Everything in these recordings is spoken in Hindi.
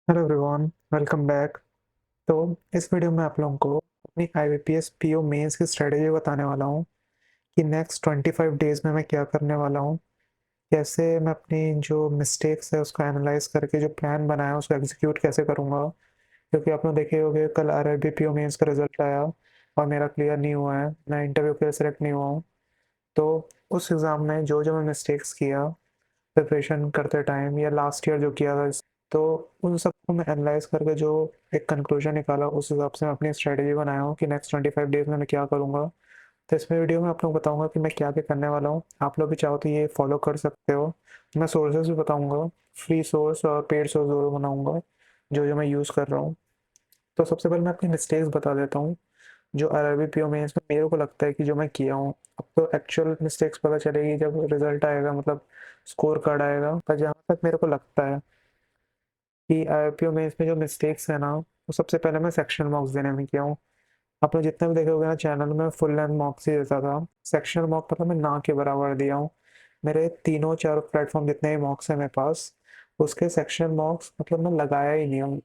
Hello everyone, welcome back. तो इस वीडियो में आप लोगों को अपनी आईबीपीएस पीओ मेंस की स्ट्रेटेजी बताने वाला हूँ कि नेक्स्ट 25 डेज में मैं क्या करने वाला हूँ। कैसे मैं अपनी जो मिस्टेक्स है उसको एनालाइज करके जो प्लान बनाया है उसको एग्जीक्यूट कैसे करूँगा। क्योंकि आप लोग देखे होंगे कल आरआरबी पीओ मेंस का रिजल्ट आया और मेरा क्लियर नहीं हुआ है, मैं इंटरव्यू के लिए सिलेक्ट नहीं हुआ हूँ। तो उस एग्ज़ाम में जो जो मैं मिस्टेक्स किया प्रिपरेशन करते टाइम या लास्ट ईयर जो किया था, तो उन सबको मैं एनालाइज करके जो एक कंक्लूजन निकाला उस हिसाब से मैं अपनी स्ट्रेटेजी बनाया हूँ कि नेक्स्ट 25 डेज में मैं क्या करूँगा। तो इसमें वीडियो में आप लोग बताऊँगा कि मैं क्या क्या करने वाला हूँ। आप लोग भी चाहो तो ये फॉलो कर सकते हो। मैं सोर्सेज भी बताऊँगा, फ्री सोर्स और पेड सोर्स दोनों बनाऊँगा जो जो मैं यूज़ कर रहा हूँ। तो सबसे पहले मैं अपनी मिस्टेक्स बता देता हूँ जो आरआरबी पीओ में इसमें मेरे को लगता है कि जो मैं किया हूँ। अब तो एक्चुअल मिस्टेक्स पता चलेगी जब रिजल्ट आएगा, मतलब स्कोर कार्ड आएगा। पर जहाँ तक मेरे को लगता है कि आईपीओ में इसमें जो मिस्टेक्स है ना, वो सबसे पहले मैं सेक्शनल मार्क्स देने में किया हूँ। आप लोग जितने भी देखे होगे ना चैनल में फुल लेंथ मॉक्स ही देता था, सेक्शनल मॉक मतलब मैं ना के बराबर दिया हूँ। मेरे तीनों चारों प्लेटफॉर्म जितने भी मॉक्स हैं मेरे पास, उसके सेक्शनल मॉक्स मतलब मैं लगाया ही नहीं हूँ।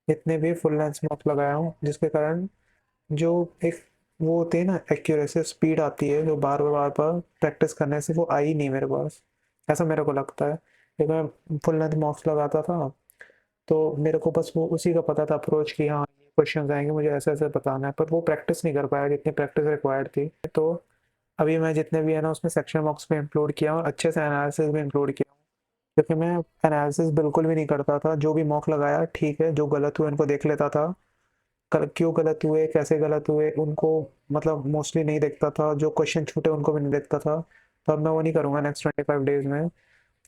जितने भी फुल लेंथ मॉक लगाया हूँ, जिसके कारण जो एक वो होती है ना एक्यूरेसी स्पीड आती है जो बार बार प्रैक्टिस करने से वो आई नहीं मेरे पास। ऐसा मेरे को लगता है कि मैं फुल लेंथ मॉक्स लगाता था तो मेरे को बस वो उसी का पता था अप्रोच कि हाँ ये क्वेश्चन आएंगे मुझे ऐसे ऐसे बताना है, पर वो प्रैक्टिस नहीं कर पाया जितनी प्रैक्टिस रिक्वायर्ड थी। तो अभी मैं जितने भी है ना उसमें सेक्शन मॉक्स में इंक्लूड किया और अच्छे से एनालिसिस भी इंक्लूड किया, क्योंकि मैं एनालिसिस बिल्कुल भी नहीं करता था। जो भी मॉक लगाया ठीक है, जो गलत हुए उनको देख लेता था, क्यों गलत हुए कैसे गलत हुए उनको मतलब मोस्टली नहीं देखता था, जो क्वेश्चन छूटे उनको भी नहीं देखता था। तो अब मैं वो नहीं करूँगा नेक्स्ट 25 डेज में।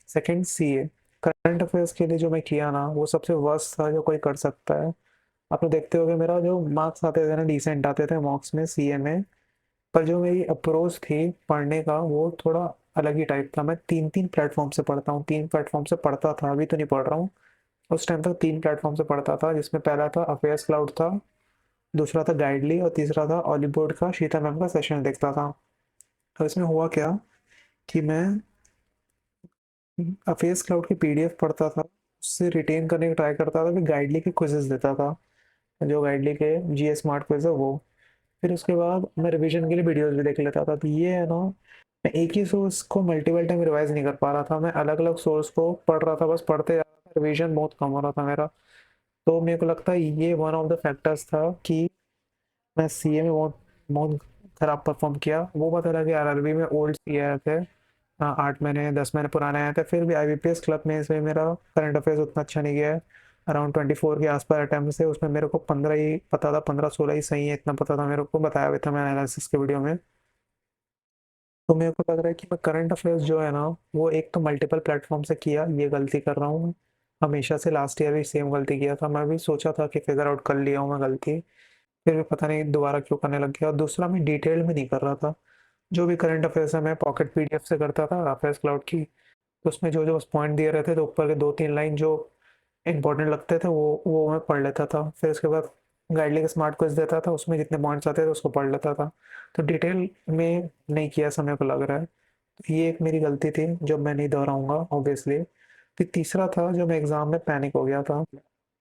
सेकंड सीए, करंट अफेयर्स के लिए जो मैं किया ना वो सबसे वर्स्ट था जो कोई कर सकता है। आप लोग देखते होगे मेरा जो मार्क्स आते थे ना डिसेंट आते थे मॉक्स में सीए में, पर जो मेरी अप्रोच थी पढ़ने का वो थोड़ा अलग ही टाइप था। मैं तीन तीन प्लेटफॉर्म से पढ़ता हूँ, तीन प्लेटफॉर्म से पढ़ता था, अभी तो नहीं पढ़ रहा हूँ। उस टाइम तक तीन प्लेटफॉर्म से पढ़ता था, जिसमें पहला था अफेयर्स क्लाउड था, दूसरा था गाइडली और तीसरा था ऑलीबोर्ड का शीता मैम का सेशन देखता था। तो इसमें हुआ क्या कि मैं अफेयर्स क्लाउड की पीडीएफ पढ़ता था, उससे रिटेन करने की ट्राई करता था, फिर गाइडली के क्विजेस देता था, जो गाइडली के जीए स्मार्ट क्विज है वो। फिर उसके बाद मैं रिवीजन के लिए वीडियोस भी देख लेता था। तो ये है ना, मैं एक ही सोर्स को मल्टीपल टाइम रिवाइज नहीं कर पा रहा था, मैं अलग अलग सोर्स को पढ़ रहा था, बस पढ़ते जा रहा था, रिवीजन बहुत कम हो रहा था मेरा। तो मेरे को लगता है ये वन ऑफ द फैक्टर्स था कि मैं सीए में बहुत बहुत खराब परफॉर्म किया। वो पता लगा कि आरआरबी में ओल्ड सीए आए थे, 8 महीने 10 महीने पुराने आए थे। फिर भी आईबीपीएस क्लब में इसमें मेरा करंट अफेयर्स उतना अच्छा नहीं गया है। अराउंड 24 के आसपास अटैम्प्ट से उसमें मेरे को 15 ही पता था, 15-16 ही सही है, इतना पता था मेरे को, बताया भी था मैं एनालिसिस के वीडियो में। तो मेरे को लग रहा है कि मैं करंट अफेयर्स जो है ना वो एक तो मल्टीपल प्लेटफॉर्म से किया, ये गलती कर रहा हूँ। हमेशा से लास्ट ईयर भी सेम गलती किया था, मैं भी सोचा था कि फिगर आउट कर लिया हूँ मैं गलती, फिर भी पता नहीं दोबारा क्यों करने लग गया। और दूसरा मैं डिटेल में नहीं कर रहा था, जो भी करंट अफेयर्स है मैं पॉकेट पीडीएफ से करता था अफेयर्स क्लाउड की। तो उसमें जो जो बस पॉइंट दिए रहते थे ऊपर के 2-3 लाइन जो इंपॉर्टेंट लगते थे वो मैं पढ़ लेता था। फिर उसके बाद गाइडली का स्मार्ट क्विज देता था, उसमें जितने पॉइंट्स आते थे उसको पढ़ लेता था। तो डिटेल में नहीं किया ऐसा मेरे को लग रहा है। तो ये एक मेरी गलती थी जो मैं नहीं दोहराऊंगा ऑब्वियसली। फिर तीसरा था जो मैं एग्जाम में पैनिक हो गया था।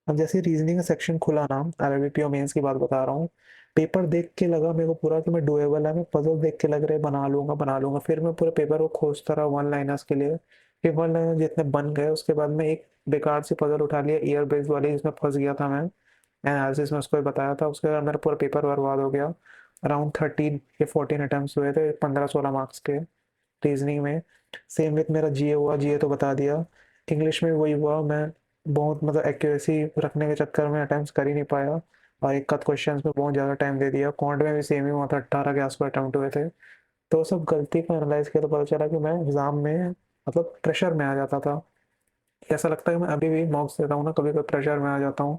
अब जैसे रीजनिंग का सेक्शन खुला ना, आरआरबी और मेंस की बात बता रहा हूँ, पेपर देख के लगा मेरे को पूरा कि मैं डुएबल है, मैं पजल देख के लग रहा है बना लूंगा बना लूंगा। फिर मैं पूरे पेपर को खोजता रहा वन लाइनर्स के लिए, फिर वन लाइनर जितने बन गए उसके बाद मैं एक बेकार सी पजल उठा लिया ईयर बेस्ड वाली, जिसमें फंस गया था मैं एनालिसिस में, उसको भी बताया था। उसके बाद मेरा पूरा पेपर बर्बाद हो गया। अराउंड 13 या 14 अटेम्प्ट हुए थे 15-16 मार्क्स के रीजनिंग में। सेम विथ मेरा जीए हुआ, जीए तो बता दिया। इंग्लिश में वही हुआ, मैं बहुत मतलब एक्यूरेसी रखने के चक्कर में अटेम्प्ट कर ही नहीं पाया और एक आध क्वेश्चन में बहुत ज़्यादा टाइम दे दिया। क्वांट में भी सेम ही हुआ था, 18 के आसपास अटेम्प्ट हुए थे। तो सब गलती को एनालाइज किया तो पता चला कि मैं एग्जाम में मतलब प्रेशर में आ जाता था। ऐसा लगता है कि मैं अभी भी मॉक्स देता हूँ ना, कभी कभी प्रेशर में आ जाता हूँ।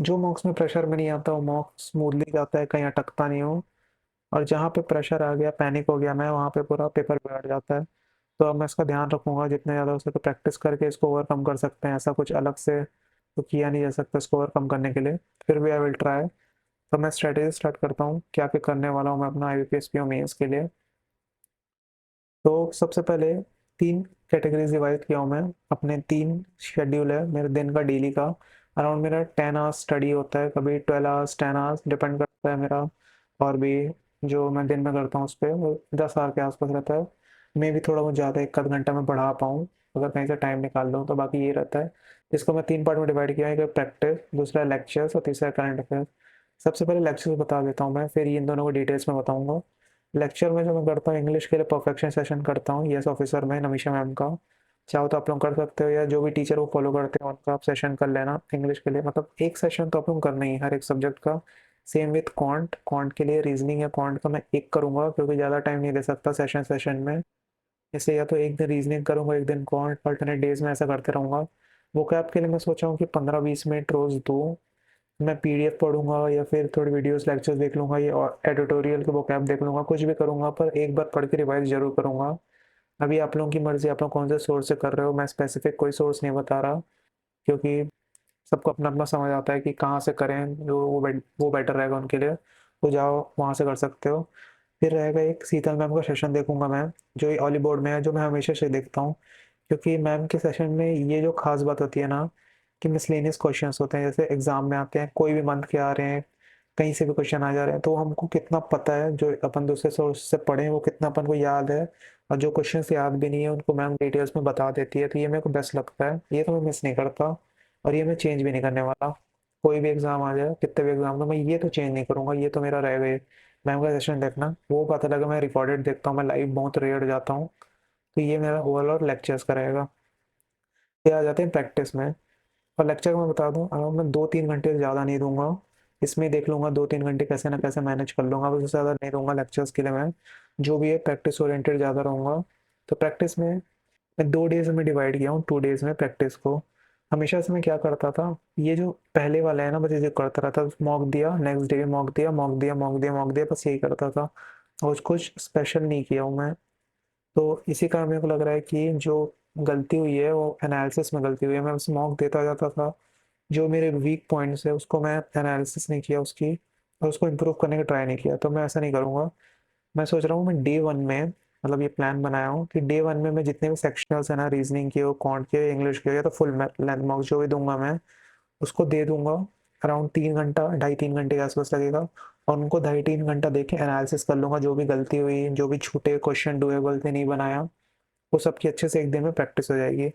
जो मॉक्स में प्रेशर में नहीं आता वो मॉक्स स्मूथली जाता है, कहीं अटकता नहीं हूँ। और जहाँ पे प्रेशर आ गया, पैनिक हो गया मैं, वहाँ पे पूरा पेपर बिगड़ जाता है। तो अब मैं इसका ध्यान रखूंगा, जितने ज़्यादा हो सके प्रैक्टिस करके इसको ओवरकम कर सकते हैं। ऐसा कुछ अलग से तो किया नहीं जा सकता इसको ओवरकम करने के लिए, फिर भी आई विल ट्राई। तो मैं स्ट्रेटेजी स्टार्ट करता हूँ क्या क्या करने वाला हूँ मैं अपना आईबीपीएस पीओ मेंस के लिए। तो सबसे पहले तीन कैटेगरीज डिवाइड किया हूँ मैं, अपने तीन शेड्यूल है मेरे दिन का डेली का। अराउंड मेरा 10 आवर्स स्टडी होता है, कभी 12 आवर्स, 10 आवर्स, डिपेंड करता है मेरा। और भी जो मैं दिन में करता हूँ उस पर वो 10 आवर के आसपास रहता है। मैं भी थोड़ा बहुत ज़्यादा एक आध घंटा में बढ़ा पाऊँ अगर कहीं से टाइम निकाल लूँ, तो बाकी ये रहता है। इसको मैं 3 पार्ट में डिवाइड किया है, एक प्रैक्टिस, दूसरा लेक्चर्स और तीसरा करंट अफेयर्स। सबसे पहले लेक्चर्स बता देता हूँ मैं, फिर इन दोनों को डिटेल्स में बताऊँगा। लेक्चर में जो मैं करता हूँ, इंग्लिश के लिए परफेक्शन सेशन करता हूँ, यस ऑफिसर में नमीशा मैम का। चाहो तो आप लोग कर सकते हो, या जो भी टीचर वो फॉलो करते हैं उनका आप सेशन कर लेना इंग्लिश के लिए। मतलब एक सेशन तो आप लोग करना ही हर एक सब्जेक्ट का। सेम विथ क्वांट, क्वांट के लिए रीजनिंग या क्वांट का मैं एक करूंगा, क्योंकि ज़्यादा टाइम नहीं दे सकता सेशन सेशन में। इसलिए या तो एक दिन रीजनिंग करूंगा, एक दिन क्वांट, अल्टरनेट डेज में ऐसा करते रहूंगा। वो कैब के लिए मैं सोचा हूँ कि 15-20 मिनट रोज दूँ। मैं पीडीएफ पढ़ूंगा या फिर थोड़ी वीडियोस लेक्चर्स देख लूंगा, या एडिटोरियल के वो कैब देख लूंगा, कुछ भी करूंगा, पर एक बार पढ़ के रिवाइज जरूर करूंगा। अभी आप लोगों की मर्जी, आप लोग कौन से सोर्स से कर रहे हो, मैं स्पेसिफिक कोई सोर्स नहीं बता रहा, क्योंकि सबको अपना अपना समझ आता है कि कहाँ से करें जो वो बेटर रहेगा उनके लिए। तो जाओ वहाँ से कर सकते हो। फिर रहेगा एक शीतल मैम का सेशन देखूंगा मैं, जो ये ऑली बोर्ड में है, जो मैं हमेशा से देखता हूँ। क्योंकि मैम के सेशन में ये जो खास बात होती है ना, कि मिसलेनियस क्वेश्चंस होते हैं, जैसे एग्जाम में आते हैं, कोई भी मंथ के आ रहे हैं, कहीं से भी क्वेश्चन आ जा रहे हैं, तो हमको कितना पता है, जो अपन दूसरे सोर्स से पढ़े हैं वो कितना अपन को याद है। और जो क्वेश्चंस याद भी नहीं है उनको मैम डिटेल्स में बता देती है, तो ये मेरे को बेस्ट लगता है, ये तो मैं मिस नहीं करता। और ये मैं चेंज भी नहीं करने वाला। कोई भी एग्जाम आ जाए, कितने भी एग्जाम, तो मैं ये तो चेंज नहीं करूंगा, ये तो मेरा रह गए। मैम का सेशन देखना वो बात अलग है, मैं रिकॉर्डेड देखता हूँ, मैं लाइव बहुत रेयर जाता हूँ। तो ये मेरा ओवरऑल लेक्चर्स का रहेगा। ये आ जाते हैं प्रैक्टिस में। और लेक्चर में बता दूं, अगर मैं 2-3 घंटे से ज़्यादा नहीं दूंगा। इसमें देख लूंगा 2-3 घंटे कैसे ना कैसे मैनेज कर लूंगा, बस उससे ज़्यादा नहीं दूंगा लेक्चर्स के लिए मैं। जो भी है प्रैक्टिस ओरिएंटेड ज़्यादा रहूंगा। तो प्रैक्टिस में मैं 2 डेज में डिवाइड किया हूँ, 2 डेज में प्रैक्टिस को। हमेशा से मैं क्या करता था, ये जो पहले वाला है ना, बस ये करता रहता, मॉक दिया, नेक्स्ट डे मॉक दिया, मॉक दिया, मॉक दिया, मॉक दिया, बस यही करता था। और कुछ स्पेशल नहीं किया हूँ मैं। तो इसी कारण मेरे को लग रहा है कि जो गलती हुई है वो एनालिसिस में गलती हुई है। मैं बस मॉक देता जाता था, जो मेरे वीक पॉइंट्स है उसको मैं एनालिसिस नहीं किया उसकी, और उसको इम्प्रूव करने का ट्राई नहीं किया। तो मैं ऐसा नहीं करूँगा। मैं सोच रहा हूँ मैं डे 1 में, मतलब ये प्लान बनाया हूँ कि डे 1 में मैं जितने भी सेक्शनल्स है ना, रीजनिंग के हो, क्वांट के, इंग्लिश के हो, या तो फुल लेंथ मॉक जो भी दूंगा मैं, उसको दे दूंगा। अराउंड 3 घंटा, 2.5-3 घंटे के आसपास लगेगा। और उनको 2.5-3 घंटा देके एनालिसिस कर लूंगा, जो भी गलती हुई, जो भी छूटे क्वेश्चन डुएबल थे नहीं बनाया, वो सबकी अच्छे से एक दिन में प्रैक्टिस हो जाएगी।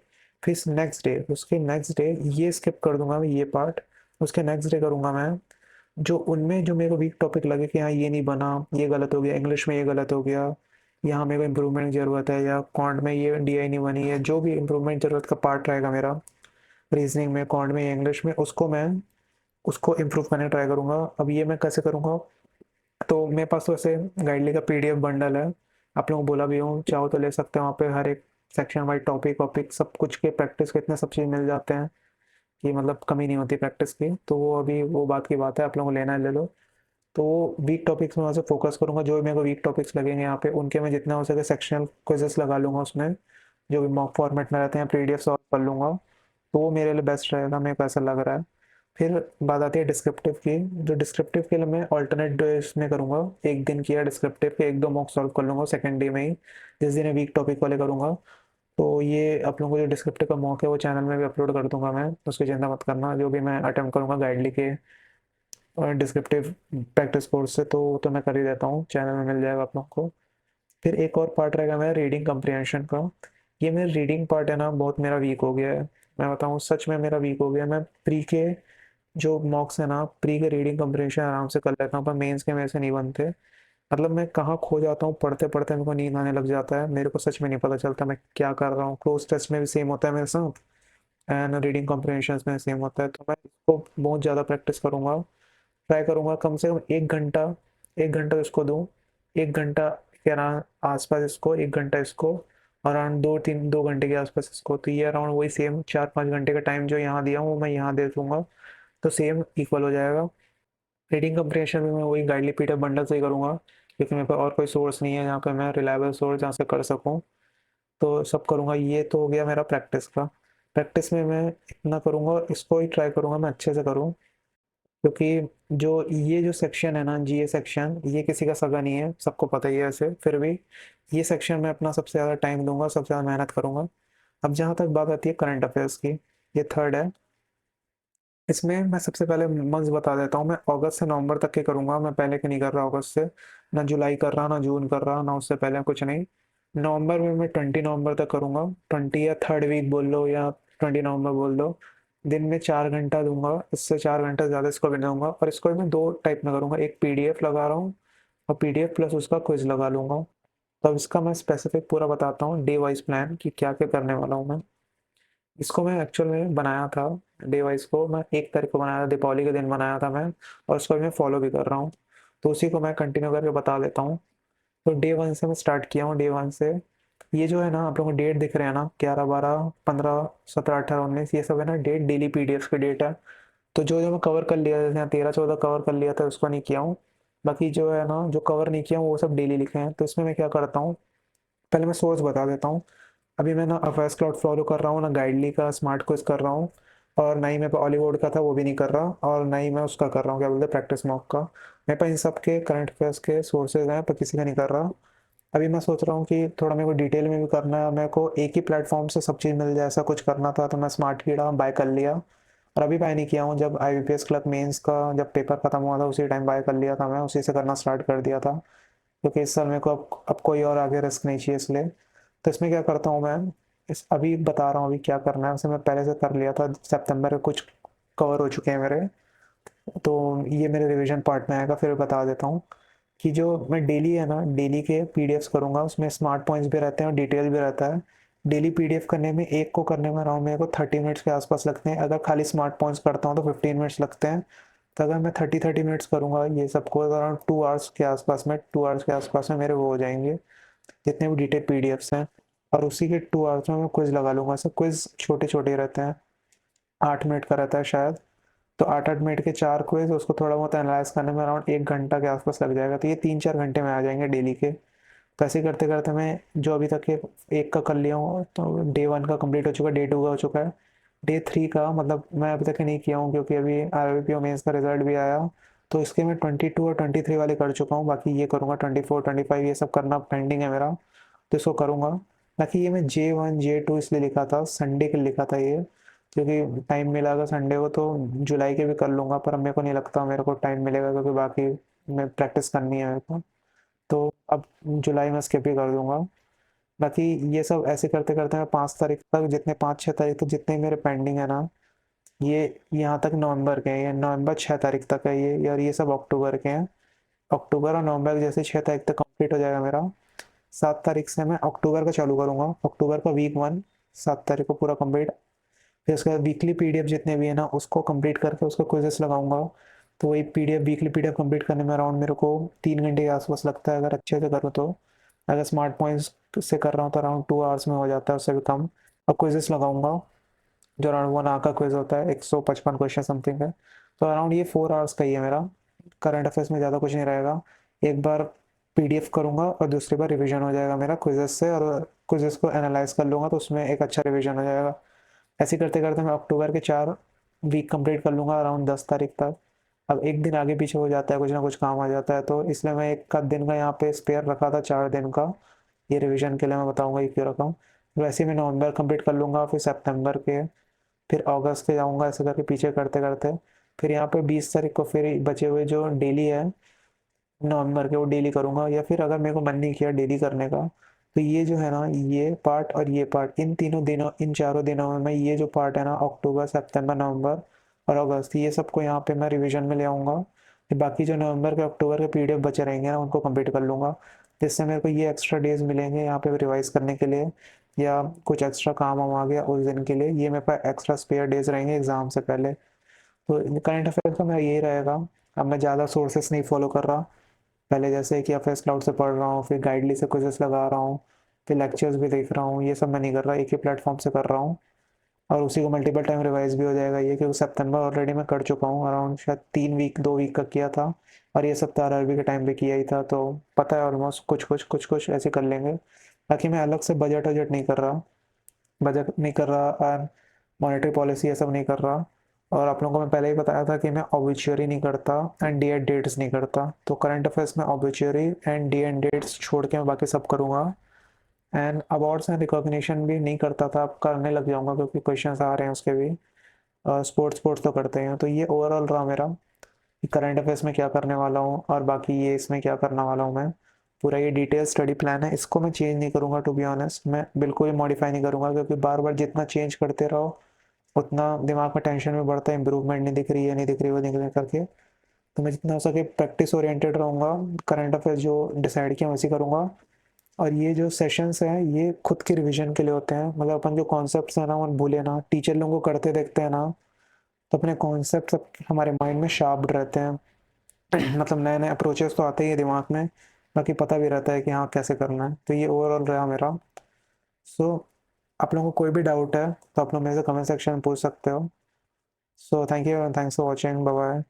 फिर नेक्स्ट डे, उसके नेक्स्ट डे ये स्किप कर दूंगा मैं ये पार्ट। उसके नेक्स्ट डे करूंगा मैं जो उनमें जो मेरे को वीक टॉपिक लगे कि हाँ ये नहीं बना, ये गलत हो गया, इंग्लिश में ये गलत हो गया, यहाँ मेरे को इम्प्रूवमेंट की जरूरत है, या क्वांट में ये डीआई नहीं बनी है, जो भी इम्प्रूवमेंट जरूरत का पार्ट रहेगा मेरा, रीजनिंग में, क्वांट में या इंग्लिश में, उसको मैं उसको इम्प्रूव करने ट्राई करूंगा। अब ये मैं कैसे करूंगा, तो मेरे पास तो वैसे गाइडली का पीडीएफ बंडल है। आप लोगों को बोला भी हूँ, चाहो तो ले सकते हैं, वहाँ पे हर एक सेक्शन वाइज टॉपिक वॉपिक सब कुछ के प्रैक्टिस के इतने सब चीज़ मिल जाते हैं कि मतलब कमी नहीं होती प्रैक्टिस की। तो वो अभी वो बात की बात है, आप लोगों को लेना है ले लो। तो वीक टॉपिक्स में वहाँ से फोकस करूंगा, जो भी मेरे को वीक टॉपिक्स लगेंगे यहाँ पे उनके मैं जितना हो सके सेक्शनल क्विजेस लगा लूंगा उसमें, जो भी मॉक फॉर्मेट में रहते हैं, पीडीएफ सॉल्व कर लूंगा। तो वो मेरे लिए बेस्ट रहेगा, मेरे को ऐसा लग रहा है। फिर बात आती है डिस्क्रिप्टिव की। जो डिस्क्रिप्टिव के लिए मैं ऑल्टरनेट डेज में करूँगा, एक दिन किया डिस्क्रिप्टिव के, 1-2 मॉक सॉल्व कर लूँगा सेकंड डे में ही, जिस दिन वीक टॉपिक वाले करूँगा। तो ये आप लोगों को जो डिस्क्रिप्टिव का मॉक है वो चैनल में भी अपलोड कर दूंगा मैं, उसकी चिंता मत करना। जो भी मैं अटेम्प्ट करूँगा गाइडली के और डिस्क्रिप्टिव प्रैक्टिस कोर्स से, तो मैं कर ही देता हूँ, चैनल में मिल जाएगा आप लोगों को। फिर एक और पार्ट रहेगा मेरा रीडिंग कम्प्रीहेंशन का। ये मेरा रीडिंग पार्ट है ना, बहुत मेरा वीक हो गया है। मैं बताऊँ सच में मेरा वीक हो गया है। मैं प्री के जो मॉक्स है ना, प्री के रीडिंग कम्प्रीहेंशन आराम से कर लेता हूँ, पर मेंस के मेरे से नहीं बनते। मतलब मैं कहाँ खो जाता हूँ पढ़ते पढ़ते, मेरे को नींद आने लग जाता है, मेरे को सच में नहीं पता चलता मैं क्या कर रहा हूँ। क्लोज टेस्ट में भी सेम होता है मेरे साथ, एंड रीडिंग कॉम्प्रिहेंशन में सेम होता है। तो मैं इसको बहुत ज़्यादा प्रैक्टिस करूँगा, ट्राई करूँगा कम से कम 1 घंटा, 1 घंटा इसको दूँ, 1 घंटा के आसपास इसको, 1 घंटा इसको, अराउंड 2-3-2 घंटे के आसपास इसको। तो ये अराउंड वही सेम 4-5 घंटे का टाइम जो यहाँ दिया हूँ वो मैं यहाँ दे दूँगा, तो सेम इक्वल हो जाएगा। रीडिंग कम्प्रीहेंशन में मैं वही गाइडली पीडीएफ बंडल से ही करूँगा, क्योंकि मेरे पास और कोई सोर्स नहीं है जहाँ पे मैं रिलायबल सोर्स जहाँ से कर सकूँ। तो सब करूँगा। ये तो हो गया मेरा प्रैक्टिस का। प्रैक्टिस में मैं इतना करूँगा, इसको ही ट्राई करूँगा मैं अच्छे से करूँ, क्योंकि जो ये जो सेक्शन है ना, जीए सेक्शन, ये किसी का सगा नहीं है, सबको पता ही है ऐसे। फिर भी ये सेक्शन में अपना सबसे ज़्यादा टाइम दूंगा, सबसे ज़्यादा मेहनत करूँगा। अब जहाँ तक बात आती है करंट अफेयर्स की, ये थर्ड है। इसमें मैं सबसे पहले मंथ्स बता देता हूँ। मैं अगस्त से नवंबर तक के करूंगा, मैं पहले के नहीं कर रहा अगस्त से, ना जुलाई कर रहा, ना जून कर रहा, ना उससे पहले कुछ नहीं। नवंबर में मैं 20 नवंबर तक करूंगा। 20 या थर्ड वीक बोल लो या 20 नवंबर बोल दो। दिन में 4 घंटा दूंगा, इससे 4 घंटा ज़्यादा इसको भी नहीं दूंगा। और इसको मैं दो टाइप में करूंगा, एक पीडीएफ लगा रहा हूँ और पीडीएफ प्लस उसका क्विज लगा लूंगा। तब इसका मैं स्पेसिफिक पूरा बताता हूँ, डे वाइज प्लान कि क्या क्या करने वाला हूँ मैं। इसको मैं एक्चुअल में बनाया था, डे वाइज को मैं 1 तारीख को बनाया था, दीपावली के दिन बनाया था मैं, और उसको मैं फॉलो भी कर रहा हूँ। तो उसी को मैं कंटिन्यू करके बता देता हूँ। तो डे वन से मैं स्टार्ट किया हूँ। डे वन से ये जो है ना, आप लोगों को डेट दिख रहे हैं ना, 11, 12, 15, 17, 18, 19, ये सब है ना डेट, डेली पीडीएफ की डेट है। तो जो जो मैं कवर कर लिया, जैसे यहाँ 13, 14 कवर कर लिया था, उसको नहीं किया हूँ। बाकी जो है ना, जो कवर नहीं किया हूँ वो सब डेली लिखे हैं। तो इसमें मैं क्या करता हूँ, पहले मैं सोर्स बता देता हूँ। अभी मैं ना अफेयर्स क्लाउड फॉलो कर रहा हूँ, ना गाइडली का स्मार्ट क्विज कर रहा हूँ, और ना ही मैं बॉलीवुड का था वो भी नहीं कर रहा, और ना ही मैं उसका कर रहा हूँ, क्या बोलते हैं, प्रैक्टिस मॉक का। मेरे पास इन सब के करंट अफेयर्स के सोर्सेज हैं, पर किसी का नहीं कर रहा। अभी मैं सोच रहा हूँ कि थोड़ा मेरे को डिटेल में भी करना है, मेरे को एक ही प्लेटफॉर्म से सब चीज़ मिल जाए, ऐसा कुछ करना था। तो मैं स्मार्ट कीड़ा बाय कर लिया, और अभी बाय नहीं किया हूँ। जब IBPS क्लर्क मेंस का जब पेपर खत्म हुआ था उसी टाइम बाय कर लिया था, मैं उसी से करना स्टार्ट कर दिया था, क्योंकि इस साल मेरे को अब कोई और आगे रिस्क नहीं चाहिए इसलिए। तो इसमें क्या करता हूँ मैं, इस अभी बता रहा हूँ अभी क्या करना है। वैसे मैं पहले से कर लिया था, सितंबर में कुछ कवर हो चुके हैं मेरे। तो ये मेरे रिवीजन पार्ट में आएगा, फिर बता देता हूँ कि जो मैं डेली है ना, डेली के पीडीएफ्स करूँगा, उसमें स्मार्ट पॉइंट्स भी रहते हैं और डिटेल भी रहता है। डेली पीडीएफ करने में, एक को करने में अराउंड मेरे को 30 मिनट्स के आसपास लगते हैं। अगर खाली स्मार्ट पॉइंट्स करता हूँ तो 15 मिनट्स लगते हैं। तो अगर मैं 30 मिनट्स करूँगा ये सबको, अराउंड 2 आवर्स के आसपास में, 2 आवर्स के आसपास में मेरे वो हो जाएंगे, जितने भी डिटेल पीडीएफ्स हैं। और उसी के 2 आवर्स में मैं क्विज लगा लूँगा। सब क्विज छोटे छोटे रहते हैं, 8 मिनट का रहता है शायद। तो 8 8 मिनट के 4 क्विज, उसको थोड़ा बहुत एनालाइज करने में अराउंड 1 घंटा के आसपास लग जाएगा। तो ये 3 4 घंटे में आ जाएंगे डेली के। तो ऐसे करते करते मैं जो अभी तक के एक का कर लिया हूँ, तो डे वन का कंप्लीट हो चुका है, डे टू का हो चुका है। डे थ्री का मतलब मैं अभी तक नहीं किया हूँ, क्योंकि अभी RRBPO मेंस का रिजल्ट भी आया। तो इसके मैं 22 और 23 वाले कर चुका हूँ। बाकी ये करूँगा 24 25, ये सब करना पेंडिंग है मेरा, तो इसको करूँगा। बाकी ये मैं J1 J2 इसलिए लिखा था, संडे के लिए लिखा था ये, क्योंकि टाइम मिला अगर संडे को तो जुलाई के भी कर लूँगा। पर अब मेरे को नहीं लगता मेरे को टाइम मिलेगा, क्योंकि बाकी मैं प्रैक्टिस करनी है मेरे को। तो अब जुलाई में स्किप ही कर दूंगा। बाकी ये सब ऐसे करते करते मैं 5 तारीख तक, जितने 5 6 तारीख तक जितने मेरे पेंडिंग है ना, ये यहाँ तक नवंबर के हैं। ये नवंबर 6 तारीख तक है ये, और ये सब अक्टूबर के हैं। अक्टूबर और नवंबर के जैसे 6 तारीख तक कंप्लीट हो जाएगा मेरा। 7 तारीख से मैं अक्टूबर का चालू करूँगा, अक्टूबर का वीक 1, 7 तारीख को पूरा कंप्लीट। फिर उसके बाद वीकली पीडीएफ जितने भी है ना, उसको कंप्लीट करके उसको क्विजेस लगाऊंगा। तो वही पीडीएफ, वीकली पीडीएफ कंप्लीट करने में अराउंड मेरे को 3 घंटे के आसपास लगता है, अगर अच्छे से करूँ तो। अगर स्मार्ट पॉइंट्स से कर रहा हूँ तो अराउंड 2 आवर्स में हो जाता है, उससे भी कम। और क्विजेस लगाऊंगा, जो अराउंड 1 आवर का क्विज होता है, 155 क्वेश्चन समथिंग है। तो अराउंड ये 4 आवर्स का ही है मेरा। करंट अफेयर्स में ज़्यादा कुछ नहीं रहेगा। एक बार पीडीएफ करूंगा और दूसरी बार रिवीजन हो जाएगा मेरा क्विजेस से, और क्विजेस को एनालाइज कर लूंगा तो उसमें एक अच्छा रिवीजन हो जाएगा। ऐसे करते करते मैं अक्टूबर के 4 वीक कंप्लीट कर लूँगा अराउंड 10 तारीख तक। अब एक दिन आगे पीछे हो जाता है, कुछ ना कुछ काम आ जाता है, तो इसलिए मैं एक आध दिन का यहाँ पे स्पेयर रखा था, 4 दिन का। ये रिवीजन के लिए मैं बताऊंगा ये क्यों रखा हूँ। वैसे ही मैं नवंबर कंप्लीट कर लूँगा, फिर सितंबर के, फिर अगस्त के जाऊँगा, ऐसे करके पीछे करते करते। फिर यहाँ पे 20 तारीख को फिर बचे हुए जो डेली है नवंबर के, वो डेली करूँगा। या फिर अगर मेरे को मन नहीं किया डेली करने का, तो ये जो है ना, ये पार्ट और ये पार्ट, इन तीनों दिनों, इन चारों दिनों में मैं ये जो पार्ट है ना, अक्टूबर सितंबर नवंबर और अगस्त, ये सबको यहाँ पे मैं रिवीजन में ले आऊँगा। फिर बाकी जो नवंबर के अक्टूबर के पीडीएफ बचे रहेंगे ना, उनको कंप्लीट कर लूँगा। जिससे मेरे को ये एक्स्ट्रा डेज मिलेंगे यहाँ पे रिवाइज करने के लिए, या कुछ एक्स्ट्रा काम वाम आ गया उस दिन के लिए, ये मेरे पास एक्स्ट्रा स्पेयर डेज रहेंगे एग्जाम से पहले। तो करंट अफेयर का मेरा यही रहेगा। अब मैं ज़्यादा सोर्सेस नहीं फॉलो कर रहा, पहले जैसे कि एफ एस क्लाउड से पढ़ रहा हूँ, फिर गाइडली से क्विज़ेस लगा रहा हूँ, फिर लेक्चर्स भी देख रहा हूँ, ये सब मैं नहीं कर रहा, एक ही प्लेटफॉर्म से कर रहा हूँ। और उसी को मल्टीपल टाइम रिवाइज भी हो जाएगा ये, क्योंकि सितंबर ऑलरेडी मैं कर चुका हूँ, अराउंड शायद 3 वीक 2 वीक का किया था। और ये सब तो RRB के टाइम पे किया ही था, तो पता है ऑलमोस्ट कुछ कुछ ऐसे कर लेंगे। बाकी मैं अलग से बजट वजट नहीं कर रहा, बजट नहीं कर रहा, और मॉनेटरी पॉलिसी ये सब नहीं कर रहा। और आप लोगों को मैं पहले ही बताया था कि मैं ऑब्ituary नहीं करता एंड डी एंड डेट्स नहीं करता। तो करंट अफेयर्स में ऑब्ituary एंड डी एंड डेट्स छोड़ के मैं बाकी सब करूँगा। एंड अवार्ड्स एंड रिकॉग्निशन भी नहीं करता था, अब करने लग जाऊंगा, क्योंकि क्वेश्चंस आ रहे हैं उसके भी। स्पोर्ट्स स्पोर्ट्स तो करते हैं। तो ये ओवरऑल रहा मेरा कि करंट अफेयर्स में क्या करने वाला हूँ और बाकी ये इसमें क्या करने वाला हूँ मैं। पूरा ये डिटेल स्टडी प्लान है, इसको मैं चेंज नहीं करूँगा टू बी ऑनेस्ट, मैं बिल्कुल ही मॉडिफाई नहीं करूँगा, क्योंकि बार बार जितना चेंज करते रहो उतना दिमाग में टेंशन भी बढ़ता है, इंप्रूवमेंट नहीं दिख रही है, नहीं दिख रही, वो दिख रही करके। तो मैं जितना हो सके प्रैक्टिस ओरिएंटेड रहूँगा, करंट अफेयर्स जो डिसाइड किया वैसे करूँगा। और ये जो सेशंस हैं ये खुद के रिवीजन के लिए होते हैं, मतलब अपन जो कॉन्सेप्ट्स हैं ना वो भूले ना, टीचर लोगों को करते देखते हैं ना, तो अपने कॉन्सेप्ट सब हमारे माइंड में शार्प रहते हैं। मतलब नए नए अप्रोचेस तो आते ही है दिमाग में, बाकी पता भी रहता है कि हाँ कैसे करना है। तो ये ओवरऑल रहा मेरा। सो आप लोगों को कोई भी डाउट है तो आप लोग मेरे से कमेंट सेक्शन में पूछ सकते हो। So thank you, thanks for watching, bye bye.